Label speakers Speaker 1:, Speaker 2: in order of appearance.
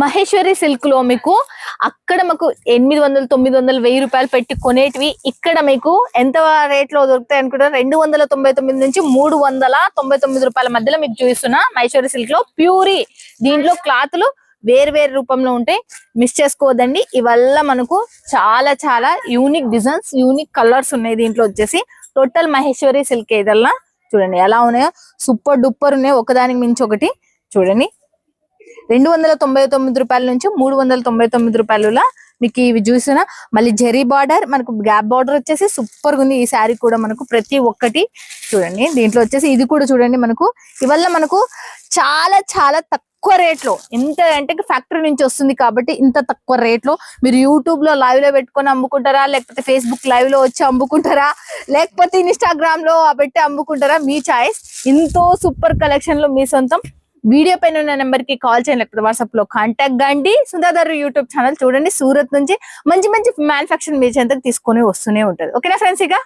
Speaker 1: Maheshwari silk లో మీకు అక్కడ మాకు 800, 900, 1000 రూపాయలు పెట్టి కొనేటివి ఇక్కడ మీకు ఎంత రేట్ లో దొరుకుతాయి అనుకుంటారు? 299 నుంచి 399 రూపాయల మధ్యలో మీకు చూపిస్తున్నా. మహేశ్వరి సిల్క్ లో ప్యూరీ, దీంట్లో క్లాత్లు వేరు రూపంలో ఉంటాయి, మిస్ చేసుకోవద్దండి. ఇవల్ల మనకు చాలా చాలా యూనిక్ డిజైన్స్, యూనిక్ కలర్స్ ఉన్నాయి దీంట్లో వచ్చేసి. టోటల్ మహేశ్వరి సిల్క్ ఇదల్లా చూడండి ఎలా ఉన్నాయో, సూపర్ డూపర్ ఉన్నాయి, ఒకదానికి మించి ఒకటి. చూడండి 299 రూపాయల నుంచి 399 రూపాయల మీకు ఇవి చూసినా. మళ్ళీ జెరీ బార్డర్, మనకు గ్యాప్ బార్డర్ వచ్చేసి సూపర్ గా ఉంది. ఈ శారీ కూడా మనకు ప్రతి ఒక్కటి చూడండి. దీంట్లో వచ్చేసి ఇది కూడా చూడండి, మనకు ఇవల్ల మనకు చాలా చాలా తక్కువ రేట్ లో, ఎంత అంటే ఫ్యాక్టరీ నుంచి వస్తుంది కాబట్టి ఇంత తక్కువ రేట్ లో మీరు యూట్యూబ్ లో లైవ్ లో పెట్టుకొని అమ్ముకుంటారా, లేకపోతే ఫేస్బుక్ లైవ్ లో వచ్చి అమ్ముకుంటారా, లేకపోతే ఇన్స్టాగ్రామ్ లో పెట్టి అమ్ముకుంటారా, మీ చాయిస్. ఎంతో సూపర్ కలెక్షన్ లో మీ సొంతం. వీడియో పైన ఉన్న నెంబర్ కి కాల్ చేయండి, లేకపోతే వాట్సాప్ లో కాంటాక్ట్ కండి. సుధాధర్ యూట్యూబ్ ఛానల్ చూడండి, సూరత్ నుంచి మంచి మంచి మ్యానుఫాక్చరింగ్ మీ చెంతకు తీసుకొని వస్తూనే ఉంటది. ఓకేనా ఫ్రెండ్స్? ఇక